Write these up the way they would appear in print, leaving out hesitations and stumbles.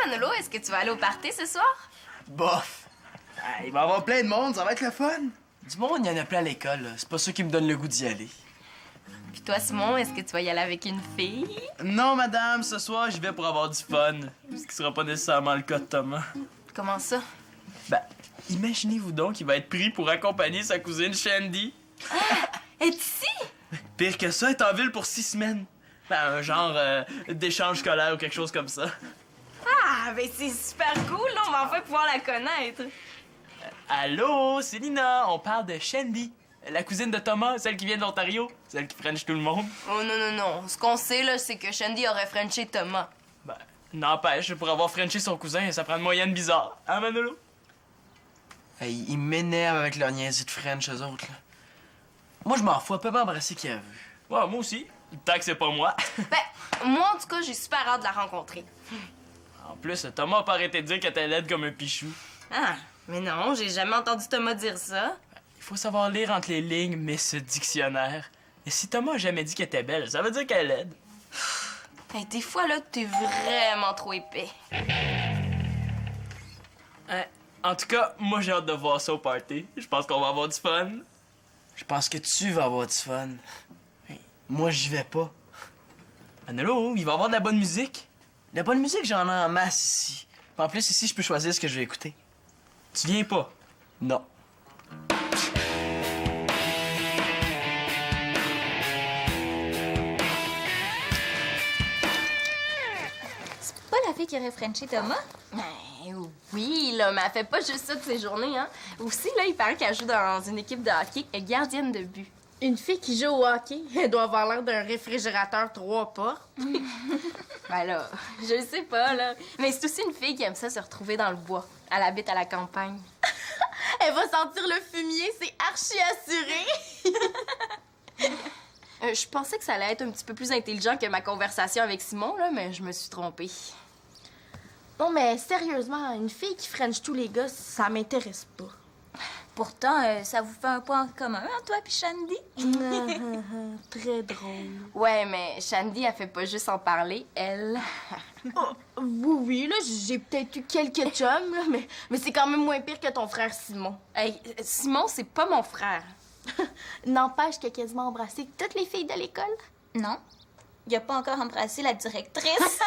Manolo, est-ce que tu vas aller au party ce soir? Bof. Ah, il va y avoir plein de monde, ça va être le fun. Du monde, il y en a plein à l'école, là. C'est pas ça qui me donne le goût d'y aller. Puis toi, Simon, est-ce que tu vas y aller avec une fille? Non, madame, ce soir, j'y vais pour avoir du fun. Ce qui sera pas nécessairement le cas de Thomas. Comment ça? Ben, imaginez-vous donc qu'il va être pris pour accompagner sa cousine Shandy. Est ici? Pire que ça, elle est en ville pour 6 semaines. Ben, un genre d'échange scolaire ou quelque chose comme ça. Ah, ben c'est super cool, là, on va enfin pouvoir la connaître. Allô, c'est Lina, on parle de Shandy. La cousine de Thomas, celle qui vient de l'Ontario, celle qui french tout le monde. Oh non, non, non. Ce qu'on sait, là, c'est que Shandy aurait frenché Thomas. Ben, n'empêche, pour avoir frenché son cousin, ça prend une moyenne bizarre. Hein, Manolo? Hey, ils m'énervent avec leur niaiserie de French, eux autres, là. Moi, je m'en fous, elle peut m'embrasser qui a vu. Ouais, moi aussi. Tant que c'est pas moi. Ben, moi, en tout cas, j'ai super hâte de la rencontrer. En plus, Thomas a pas arrêté de dire qu'elle était laide comme un pichou. Ah, mais non, j'ai jamais entendu Thomas dire ça. Il faut savoir lire entre les lignes, mais ce dictionnaire. Et si Thomas a jamais dit qu'elle était belle, ça veut dire qu'elle est laide. Hey, des fois, là, t'es vraiment trop épais. En tout cas, moi, j'ai hâte de voir ça au party. Je pense qu'on va avoir du fun. Je pense que tu vas avoir du fun. Hey, moi, j'y vais pas. Manolo, il va y avoir de la bonne musique. De la bonne musique, j'en ai en masse ici. En plus, ici, je peux choisir ce que je vais écouter. Tu viens pas? Non. Pas la fille qui aurait frenché Thomas? Ben, oui, là, mais elle fait pas juste ça de ses journées, hein. Aussi, là, il paraît qu'elle joue dans une équipe de hockey, elle est gardienne de but. Une fille qui joue au hockey, elle doit avoir l'air d'un réfrigérateur 3 portes. Ben là, je sais pas, là. Mais c'est aussi une fille qui aime ça se retrouver dans le bois. Elle habite à la campagne. Elle va sentir le fumier, c'est archi assuré. Je pensais que ça allait être un petit peu plus intelligent que ma conversation avec Simon, là, mais je me suis trompée. Non, mais sérieusement, une fille qui french tous les gars, ça m'intéresse pas. Pourtant, ça vous fait un point en commun, hein, toi puis Shandy? Très drôle. Ouais, mais Shandy, elle fait pas juste en parler, elle. Oui, là, j'ai peut-être eu quelques chums, là, mais c'est quand même moins pire que ton frère Simon. Hey, Simon, c'est pas mon frère. N'empêche qu'il a quasiment embrassé toutes les filles de l'école. Non. Il a pas encore embrassé la directrice.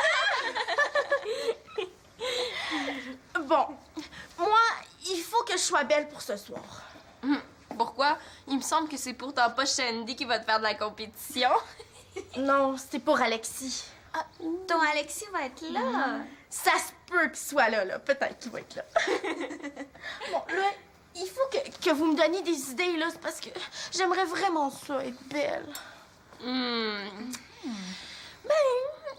Bon, moi, il faut que je sois belle pour ce soir. Pourquoi? Il me semble que c'est pourtant pas Shandy qui va te faire de la compétition. Non, c'est pour Alexis. Ah, ton Alexis va être là. Ça se peut qu'il soit là. Peut-être qu'il va être là. Bon, là, il faut que vous me donniez des idées, là. C'est parce que j'aimerais vraiment ça, être belle. Ben,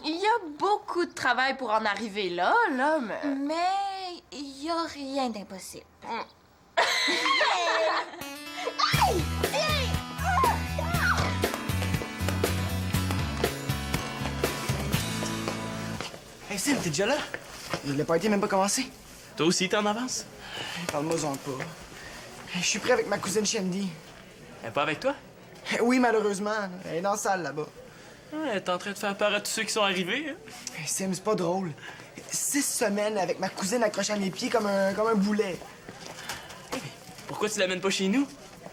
il y a beaucoup de travail pour en arriver là, mais... Mais il y a rien d'impossible. Hey, Sim, t'es déjà là? Le party n'a même pas commencé. Toi aussi, t'es en avance? Parle-moi-en pas. Je suis prêt avec ma cousine Shandy. Elle est pas avec toi? Oui, malheureusement. Elle est dans la salle, là-bas. Elle est en train de faire peur à tous ceux qui sont arrivés. Hein? Hey, Sim, c'est pas drôle. 6 semaines avec ma cousine accrochée à mes pieds comme un boulet. Pourquoi tu l'amènes pas chez nous?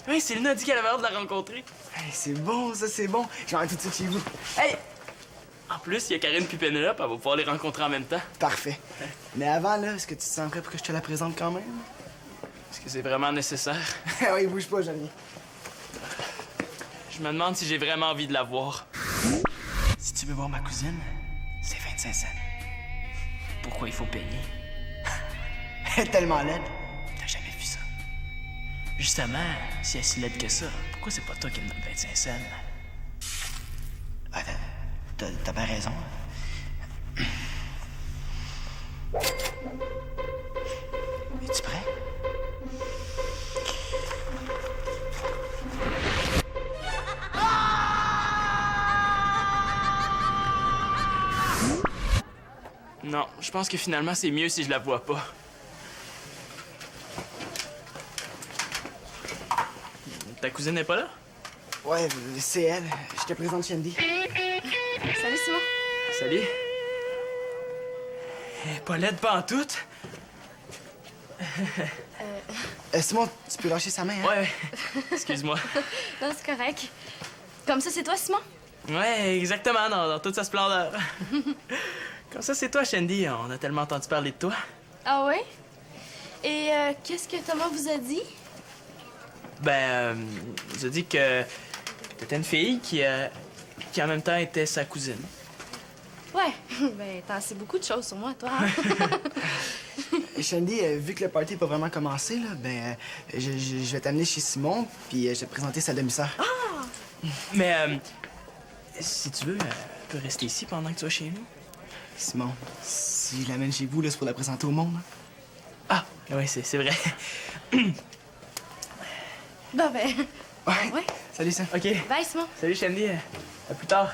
Hey, Céline a dit qu'elle avait hâte de la rencontrer. Hey, c'est bon, ça, c'est bon. Je vais tout de suite chez vous. Hey! En plus, il y a Karine puis Pénélope, elle va pouvoir les rencontrer en même temps. Parfait. Mais avant, là, est-ce que tu te sens prêt pour que je te la présente quand même? Est-ce que c'est vraiment nécessaire? Oui, bouge pas, j'en viens. Je me demande si j'ai vraiment envie de la voir. Si tu veux voir ma cousine, c'est 25 cents. Pourquoi il faut payer? Elle est tellement laide. T'as jamais vu ça. Justement, si elle est si laide que ça, pourquoi c'est pas toi qui me donne 25 cents? Ah, t'as bien raison. Es-tu prêt? Non, je pense que finalement, c'est mieux si je la vois pas. Ta cousine n'est pas là? Ouais, c'est elle. Je te présente Shandy. Salut, Simon. Salut. Pas laide pantoute. Simon, tu peux lâcher sa main, hein? Ouais, excuse-moi. Non, c'est correct. Comme ça, c'est toi, Simon? Ouais, exactement, dans toute sa splendeur. Comme ça, c'est toi, Shandy. On a tellement entendu parler de toi. Ah ouais? Et qu'est-ce que Thomas vous a dit? Il nous a dit que t'étais une fille qui en même temps était sa cousine. Ouais, ben t'en sais beaucoup de choses sur moi, toi. Hein? Et Shandy, vu que le party n'est pas vraiment commencé, là, je vais t'amener chez Simon, puis je vais te présenter sa demi-sœur. Mais, si tu veux, elle peut rester ici pendant que tu vas chez nous. Simon, si je l'amène chez vous, là, c'est pour la présenter au monde. Hein? Ah, oui, c'est vrai. Bon, ben. Ouais. Salut, Sam. OK. Bye, Simon. Salut, Shandy. À plus tard.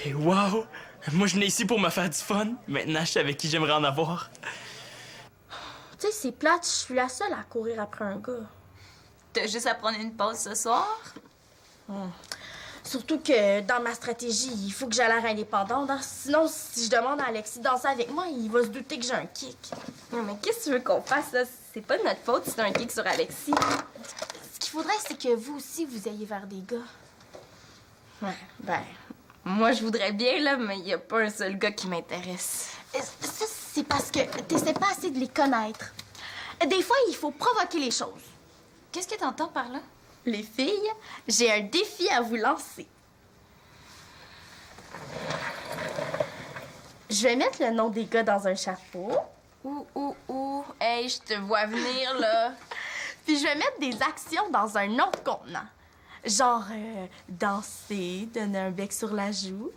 Et wow! Moi, je venais ici pour me faire du fun. Maintenant, je sais avec qui j'aimerais en avoir. Tu sais, c'est plate, je suis la seule à courir après un gars. T'as juste à prendre une pause ce soir? Surtout que dans ma stratégie, il faut que j'ai l'air indépendante. Hein. Sinon, si je demande à Alexis de danser avec moi, il va se douter que j'ai un kick. Non, mais qu'est-ce que tu veux qu'on fasse, là? C'est pas de notre faute si t'as un kick sur Alexis. Ce qu'il faudrait, c'est que vous aussi, vous ayez vers des gars. Ouais, ben. Moi, je voudrais bien, là, mais y a pas un seul gars qui m'intéresse. Ça, c'est parce que t'essaies pas assez de les connaître. Des fois, il faut provoquer les choses. Qu'est-ce que t'entends par là? Les filles, j'ai un défi à vous lancer. Je vais mettre le nom des gars dans un chapeau, Ouh. Hey, je te vois venir, là. puis je vais mettre des actions dans un autre contenant. Genre, danser, donner un bec sur la joue,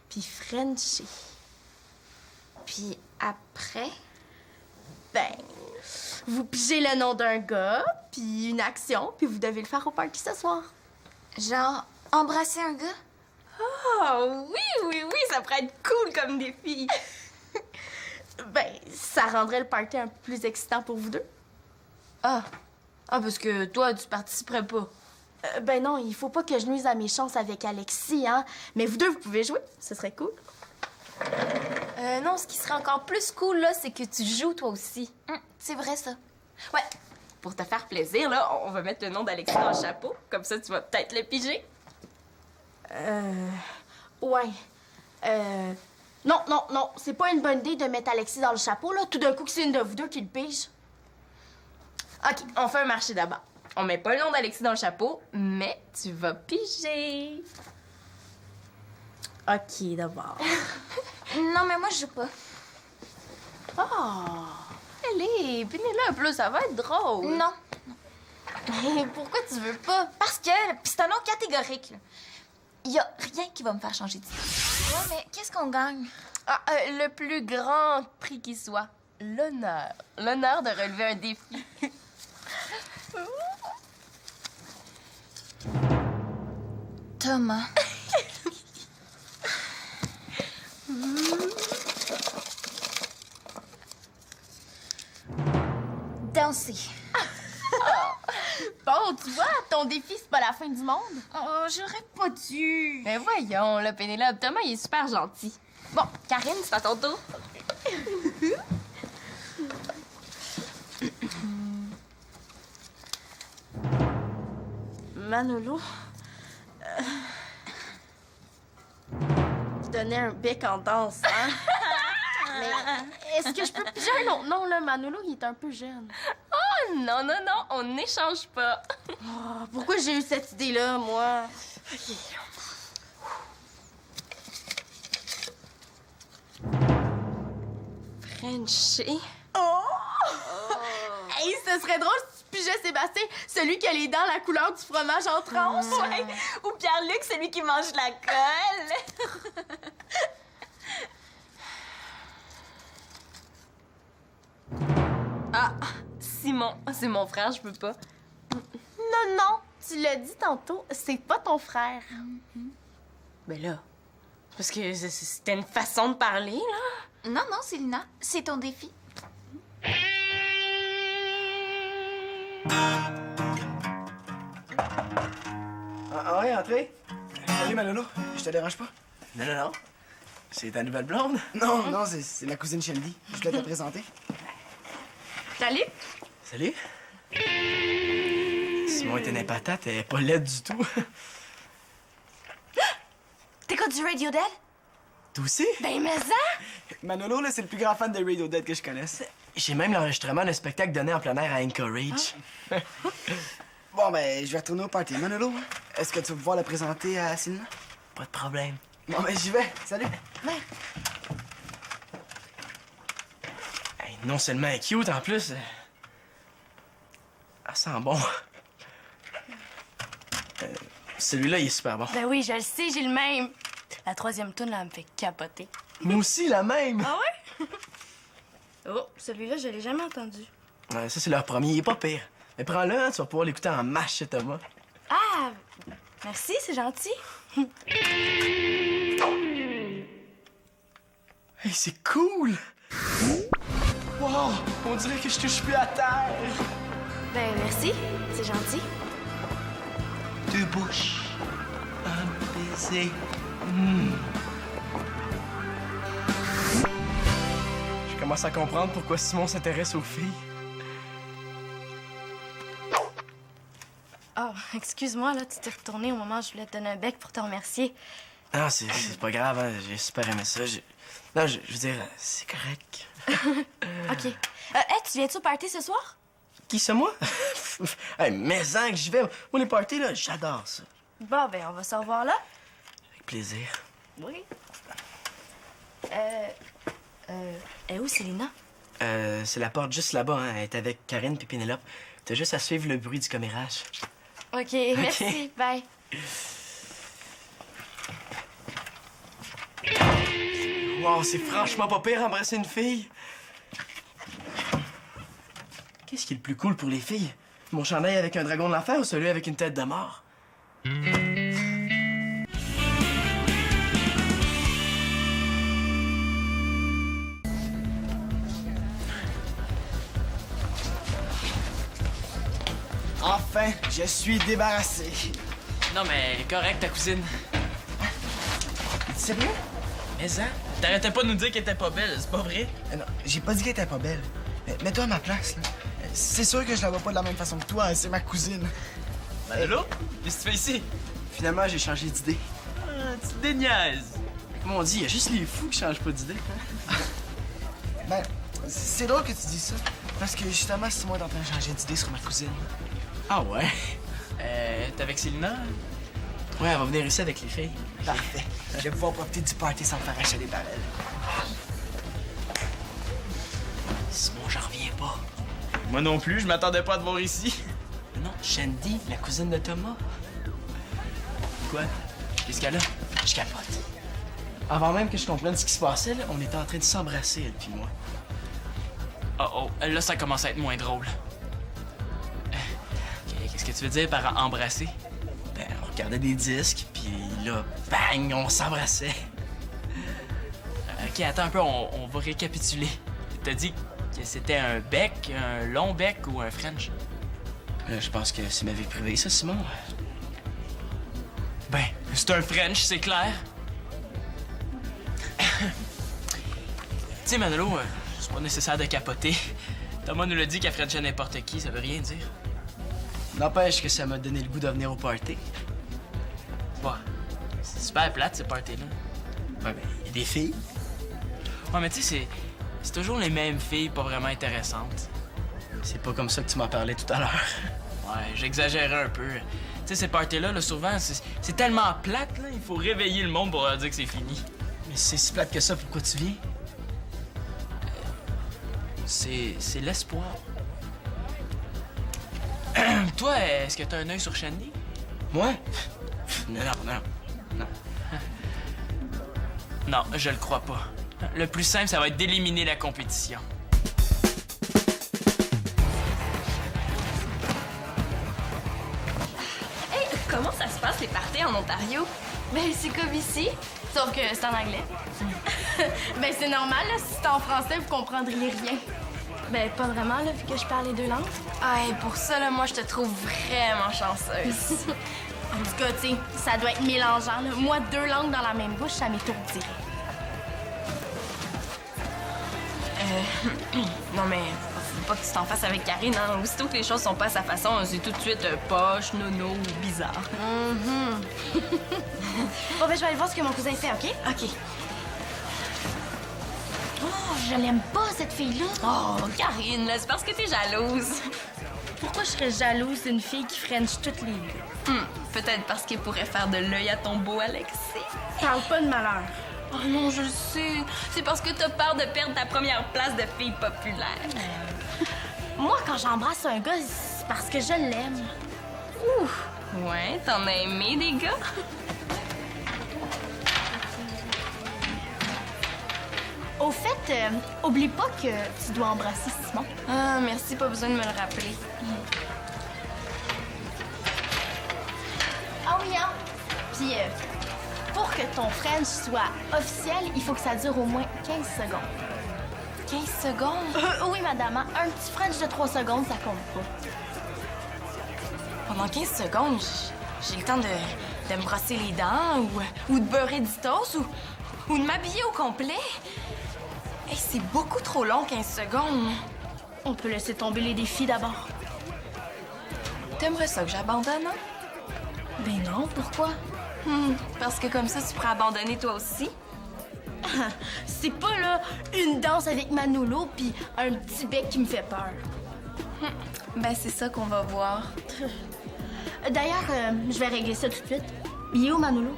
puis frencher. Puis après? Ben, vous pigez le nom d'un gars, puis une action, puis vous devez le faire au party ce soir. Genre, embrasser un gars? Oh, oui, ça pourrait être cool comme défi. Ben, ça rendrait le party un peu plus excitant pour vous deux. Ah, parce que toi, tu participerais pas. Ben non, il faut pas que je nuise à mes chances avec Alexis, hein. Mais vous deux, vous pouvez jouer, ce serait cool. Non, ce qui serait encore plus cool, là, c'est que tu joues toi aussi. C'est vrai, ça. Ouais. Pour te faire plaisir, là, on va mettre le nom d'Alexis dans le chapeau. Comme ça, tu vas peut-être le piger. Ouais. Non, c'est pas une bonne idée de mettre Alexis dans le chapeau, là. Tout d'un coup, que c'est une de vous deux qui le pige. OK, on fait un marché d'abord. On met pas le nom d'Alexis dans le chapeau, mais tu vas piger. OK, d'abord. Non, mais moi, je joue pas. Allez, pinez-le un peu, ça va être drôle. Non. Mais pourquoi tu veux pas? Parce que, pis c'est un nom catégorique, là. Y a rien qui va me faire changer d'idée. Ouais, mais qu'est-ce qu'on gagne? Le plus grand prix qui soit. L'honneur. L'honneur de relever un défi. Thomas. Danser. Bon, tu vois, ton défi, c'est pas la fin du monde. Oh, j'aurais pas dû. Mais voyons, là, Pénélope, Thomas, il est super gentil. Bon, Karine, c'est à ton tour. Manolo. Donner un bec en danse, hein? Mais est-ce que je peux piger un autre nom, là? Manolo, il est un peu jeune. Oh, non, on n'échange pas. Oh, pourquoi j'ai eu cette idée-là, moi? Frenchie. Hey, ce serait drôle si tu pigeais Sébastien, celui qui a les dents la couleur du fromage en tranches. Ouais. Ou Pierre-Luc, celui qui mange la colle. Ah, Simon, c'est mon frère, je peux pas. Non, tu l'as dit tantôt, c'est pas ton frère. Ben là, parce que c'était une façon de parler, là. Non, Célina, c'est ton défi. Ah ouais, entrez. Salut, Manolo. Je te dérange pas? Non. C'est ta nouvelle blonde? Non, c'est ma cousine Shelby. Je voulais te la présenter. Salut! Salut. Simon était une patate, elle est pas laide du tout. T'écoutes du Radiohead? Toi aussi? Ben, mais ça! Manolo, là, c'est le plus grand fan de Radiohead que je connaisse. J'ai même l'enregistrement d'un spectacle donné en plein air à Anchorage. Bon, ben, je vais retourner au party. Manolo, est-ce que tu vas pouvoir la présenter à Céline? Pas de problème. Bon, ben, j'y vais. Salut. Hey, non seulement elle est cute, en plus, elle sent bon. Celui-là, il est super bon. Ben oui, je le sais, j'ai le même. La troisième toune, là, elle me fait capoter. Moi aussi, la même. Ah ouais? Oh, celui-là, je l'ai jamais entendu. Ouais, ça, c'est leur premier, il est pas pire. Mais prends-le, hein, tu vas pouvoir l'écouter en masse chez Thomas. Ah! Merci, c'est gentil. Hey, c'est cool! Wow! On dirait que je touche plus à terre! Ben, merci, c'est gentil. Deux bouches, un baiser. Je commence à comprendre pourquoi Simon s'intéresse aux filles. Oh, excuse-moi, là, tu t'es retourné au moment où je voulais te donner un bec pour te remercier. Non, c'est pas grave, hein. J'ai super aimé ça. Non, je veux dire, c'est correct. OK. Hey, tu viens-tu au party ce soir? Qui, c'est moi? Hey, mais en que j'y vais. Moi, les parties, là, j'adore ça. Bon, ben, on va se revoir là. Avec plaisir. Oui. Et où, Célina? C'est la porte juste là-bas, hein. Elle est avec Karine puis Pénélope. T'as juste à suivre le bruit du commérage. OK, merci. Bye. Wow, c'est franchement pas pire embrasser une fille. Qu'est-ce qui est le plus cool pour les filles? Mon chandail avec un dragon de l'enfer ou celui avec une tête de mort? Enfin, je suis débarrassé. Non, mais correct, ta cousine. Es-tu sérieux? Mais hein? T'arrêtais pas de nous dire qu'elle était pas belle, c'est pas vrai? Non, j'ai pas dit qu'elle était pas belle. Mets-toi à ma place, là. C'est sûr que je la vois pas de la même façon que toi, hein, c'est ma cousine. Manolo? Qu'est-ce que tu fais ici? Finalement, j'ai changé d'idée. Ah, tu te déniaises. Comme on dit, il y a juste les fous qui changent pas d'idée. Ben, c'est drôle que tu dis ça. Parce que justement, Simon est en train de changer d'idée sur ma cousine. Ah ouais? T'es avec Célina? Ouais, elle va venir ici avec les filles. Parfait. Je vais pouvoir profiter du party sans me faire acheter par elle. Simon, j'en reviens pas. Moi non plus, je m'attendais pas à te voir ici. Non, Shandy, la cousine de Thomas. Quoi? Qu'est-ce qu'elle a? Je capote. Avant même que je comprenne ce qui se passait, là, on était en train de s'embrasser, elle puis moi. Oh, là, ça commence à être moins drôle. Qu'est-ce que tu veux dire par embrasser? Ben, on regardait des disques, puis là, bang, on s'embrassait. Ok, attends un peu, on va récapituler. T'as dit que c'était un bec, un long bec ou un French? Je pense que c'est ma vie privée, ça, Simon. Ben, c'est un French, c'est clair. Tu sais, Manolo, c'est pas nécessaire de capoter. Thomas nous l'a dit qu'elle Frenchait n'importe qui, ça veut rien dire. N'empêche que ça m'a donné le goût de venir au party. Ouais, c'est super plate, ce party-là. Ouais, ben, il y a des filles. Ouais, mais tu sais, c'est toujours les mêmes filles pas vraiment intéressantes. C'est pas comme ça que tu m'en parlais tout à l'heure. Ouais, j'exagérais un peu. Tu sais, ces parties-là, là, souvent, c'est tellement plate, là, il faut réveiller le monde pour leur dire que c'est fini. Mais si c'est si plate que ça, pourquoi tu viens? C'est l'espoir. Toi, est-ce que t'as un œil sur Shandy? Moi? Non. Non, je le crois pas. Le plus simple, ça va être d'éliminer la compétition. Hey, comment ça se passe les parties en Ontario? Ben, c'est comme ici, sauf que c'est en anglais. Ben, c'est normal, là. Si c'était en français, vous comprendriez rien. Ben, pas vraiment, là, vu que je parle les deux langues. Ah, et pour ça, là, moi, je te trouve vraiment chanceuse. En tout cas, tu sais, ça doit être mélangeant, là. Moi, deux langues dans la même bouche, ça m'étourdirait. Non, mais faut pas que tu t'en fasses avec Karine, hein. Aussitôt que les choses sont pas à sa façon, c'est tout de suite poche, nono ou bizarre. Bon, ben, je vais aller voir ce que mon cousin fait, OK? OK. Oh, je l'aime pas, cette fille-là. Oh, Karine, là, c'est parce que t'es jalouse. Pourquoi je serais jalouse d'une fille qui french toutes les deux? Peut-être parce qu'il pourrait faire de l'œil à ton beau Alexis. Parle pas de malheur. Oh non, je le sais. C'est parce que t'as peur de perdre ta première place de fille populaire. Moi, quand j'embrasse un gars, c'est parce que je l'aime. Ouais, t'en as aimé des gars? Au fait, oublie pas que tu dois embrasser Simon. Ah, merci, pas besoin de me le rappeler. Ah oui, hein? Puis, pour que ton French soit officiel, il faut que ça dure au moins 15 secondes. 15 secondes? Oui, madame, hein? Un petit French de 3 secondes, ça compte pas. Pendant 15 secondes, j'ai le temps de me brosser les dents ou de beurrer du toast ou de m'habiller au complet. Hey, c'est beaucoup trop long, 15 secondes. On peut laisser tomber les défis d'abord. T'aimerais ça que j'abandonne, hein? Ben non, pourquoi? Parce que comme ça, tu pourrais abandonner toi aussi. C'est pas, là, une danse avec Manolo puis un petit bec qui me fait peur. Ben, c'est ça qu'on va voir. D'ailleurs, je vais régler ça tout de suite. Il est où, Manolo?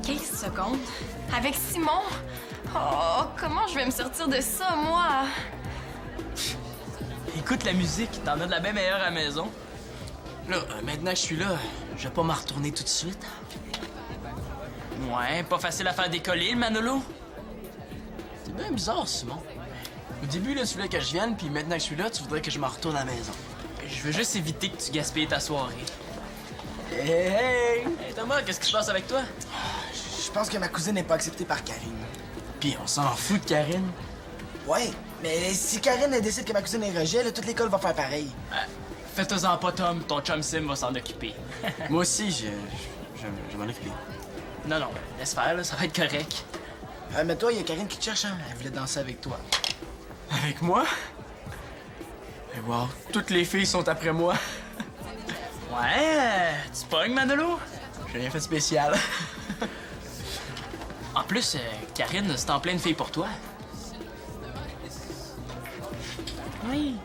15 secondes? Avec Simon? Oh, comment je vais me sortir de ça, moi? Écoute la musique, t'en as de la bien meilleure à la maison. Là, maintenant que je suis là, je vais pas m'en retourner tout de suite. Ouais, pas facile à faire décoller, le Manolo. C'est bien bizarre, Simon. Au début, là, tu voulais que je vienne, puis maintenant que je suis là, tu voudrais que je m'en retourne à la maison. Je veux juste éviter que tu gaspilles ta soirée. Hey, hey! Hey Thomas, qu'est-ce qui se passe avec toi? Je pense que ma cousine n'est pas acceptée par Karine. Puis on s'en fout de Karine. Ouais, mais si Karine elle décide que ma cousine est rejet, là, toute l'école va faire pareil. Fais-toi-en pas, Tom. Ton chum Sim va s'en occuper. Moi aussi, je m'en occupe. Non, laisse faire, là, ça va être correct. Mais toi, il y a Karine qui te cherche, hein? Elle voulait danser avec toi. Avec moi? Et wow, toutes les filles sont après moi. Ouais, tu pognes, Manolo? J'ai rien fait de spécial. En plus, Karine, c'est en pleine fille pour toi. Oui.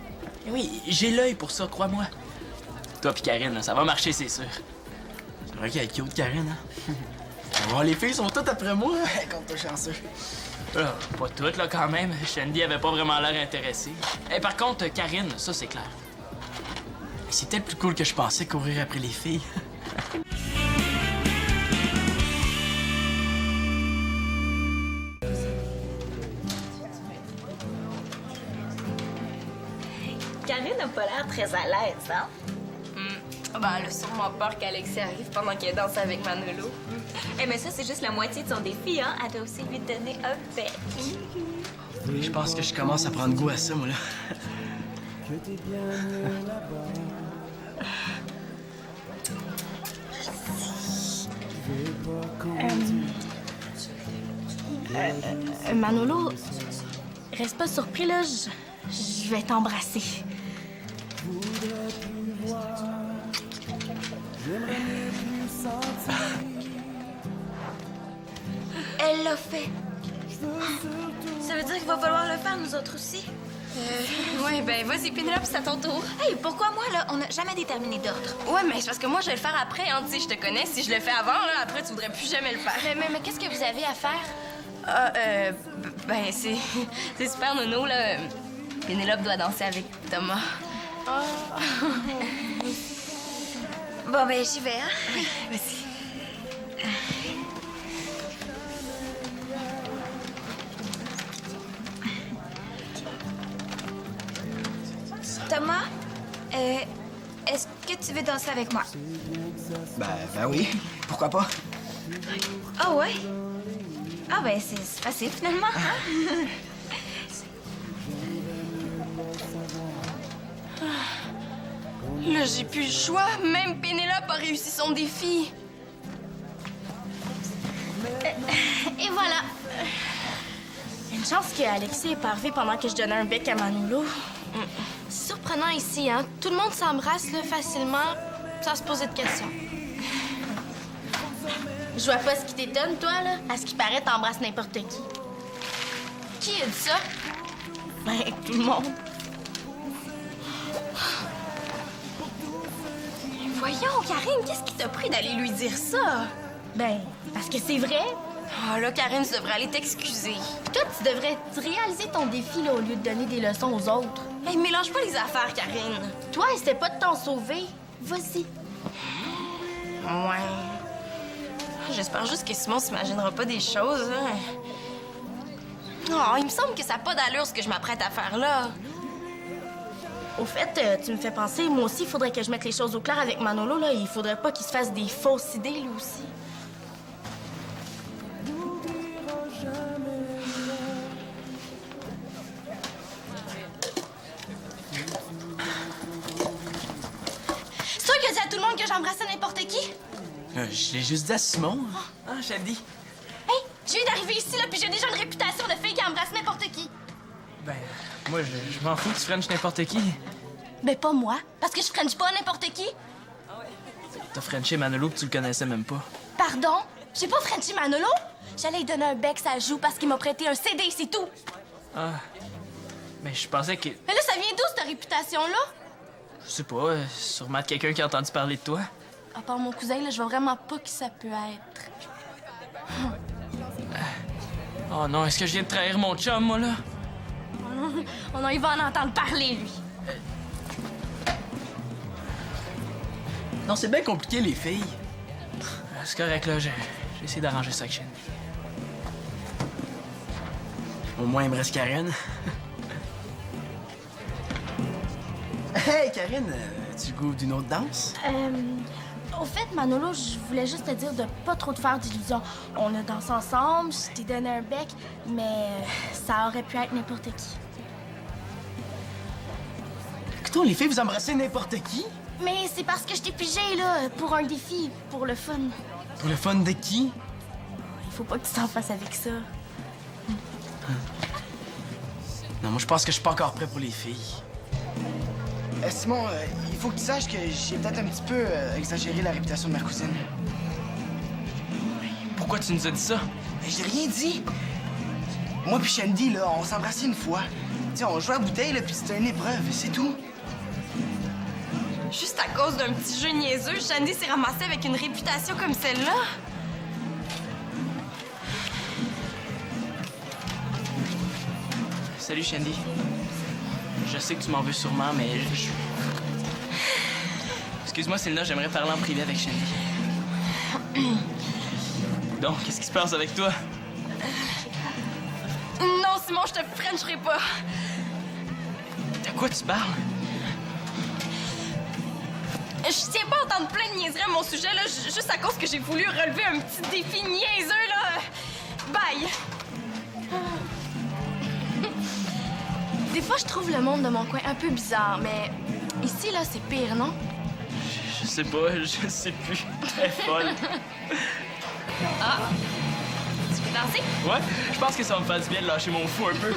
Oui, j'ai l'œil pour ça, crois-moi. Toi pis Karine, ça va marcher, c'est sûr. C'est vrai qu'elle est cute, Karine, hein? Wow, les filles sont toutes après moi. Compte-toi chanceux. Pas toutes, là, quand même. Shandy avait pas vraiment l'air intéressée. Et par contre, Karine, ça, c'est clair. C'est peut-être plus cool que je pensais courir après les filles. Karine n'a pas l'air très à l'aise, hein? Ben, elle a sûrement peur qu'Alexis arrive pendant qu'elle danse avec Manolo. Eh, mais ça, c'est juste la moitié de son défi, hein? Elle doit aussi lui donner un bec. Je pense que je commence à prendre goût à ça, moi, là. Manolo, reste pas surpris, là. Je vais t'embrasser. Elle l'a fait. Ça veut dire qu'il va falloir le faire, nous autres aussi. Ouais, ben vas-y, Pénélope, c'est à ton tour. Hey, pourquoi moi, là, on n'a jamais déterminé d'ordre? Ouais, mais c'est parce que moi, je vais le faire après, hein. Tu sais, je te connais. Si je le fais avant, là, après, tu voudrais plus jamais le faire. Mais qu'est-ce que vous avez à faire? Ah, ben, c'est super, Nono, là. Pénélope doit danser avec Thomas. Bon, ben, j'y vais, hein? Vas-y. Thomas, est-ce que tu veux danser avec moi? Ben oui, pourquoi pas? Ah ouais? Ah ben, c'est facile, finalement, hein? Là, j'ai plus le choix. Même Pénélope a réussi son défi. Et voilà. Une chance qu'Alexis est pas arrivé pendant que je donnais un bec à Manolo. C'est surprenant ici, hein? Tout le monde s'embrasse là, facilement, sans se poser de questions. Je vois pas ce qui t'étonne, toi, là. À ce qui paraît, t'embrasses n'importe qui. Qui a dit ça? Ben, tout le monde. Voyons, Karine, qu'est-ce qui t'a pris d'aller lui dire ça? Ben, parce que c'est vrai. Ah là, Karine, tu devrais aller t'excuser. Toi, tu devrais réaliser ton défi, là, au lieu de donner des leçons aux autres. Hey, mélange pas les affaires, Karine. Toi, essaie pas de t'en sauver. Vas-y. Ouais. J'espère juste que Simon s'imaginera pas des choses, hein. Oh, il me semble que ça n'a pas d'allure ce que je m'apprête à faire là. Au fait, tu me fais penser, moi aussi, il faudrait que je mette les choses au clair avec Manolo, là. Il faudrait pas qu'il se fasse des fausses idées, lui aussi. C'est toi qui as dit à tout le monde que j'embrassais n'importe qui? Je l'ai juste dit à Simon. Ah, Shandy. Hey, je viens d'arriver ici, là, puis j'ai déjà une réputation de fille qui embrasse n'importe qui. Ben, moi, je m'en fous que tu frenches n'importe qui. Ben, pas moi, parce que je french pas n'importe qui. T'as frenché Manolo que tu le connaissais même pas. Pardon? J'ai pas frenché Manolo? J'allais lui donner un bec, ça joue, parce qu'il m'a prêté un CD, c'est tout. Ah. Mais je pensais que... Mais là, ça vient d'où, cette réputation-là? Je sais pas, sûrement de quelqu'un qui a entendu parler de toi. À part mon cousin, là, je vois vraiment pas qui ça peut être. Oh non, est-ce que je viens de trahir mon chum, moi, là? On il va en entendre parler, lui. Non, c'est bien compliqué, les filles. C'est correct, là, j'ai essayé d'arranger ça avec Shandy. Au moins, il me reste Karine. Hey, Karine, tu le goût d'une autre danse? Au fait, Manolo, je voulais juste te dire de pas trop te faire d'illusions. On a dansé ensemble, je t'ai donné un bec, mais ça aurait pu être n'importe qui. Écoutez, les filles, vous embrassez n'importe qui? Mais c'est parce que je t'ai pigé, là, pour un défi, pour le fun. Pour le fun de qui? Il faut pas que tu t'en fasses avec ça. Non, moi, je pense que je suis pas encore prêt pour les filles. Simon, il faut que tu saches que j'ai peut-être un petit peu exagéré la réputation de ma cousine. Pourquoi tu nous as dit ça? Mais j'ai rien dit. Moi puis Shandy, là, on s'embrassait une fois. Tu sais, on jouait à bouteille, là, puis c'était une épreuve, c'est tout. Juste à cause d'un petit jeu niaiseux, Shandy s'est ramassée avec une réputation comme celle-là. Salut, Shandy. Je sais que tu m'en veux sûrement, mais Excuse-moi, Selena, j'aimerais parler en privé avec Shandy. Donc, qu'est-ce qui se passe avec toi? Non, Simon, je te frencherai pas. De quoi tu parles? Je tiens pas à entendre plein de niaiseries à mon sujet, là, juste à cause que j'ai voulu relever un petit défi niaiseux, là. Bye! Des fois, je trouve le monde de mon coin un peu bizarre, mais ici, là, c'est pire, non? Je sais pas, je sais plus. Elle est folle. Ah! Tu veux danser? Ouais, je pense que ça va me faire du bien de lâcher mon fou un peu.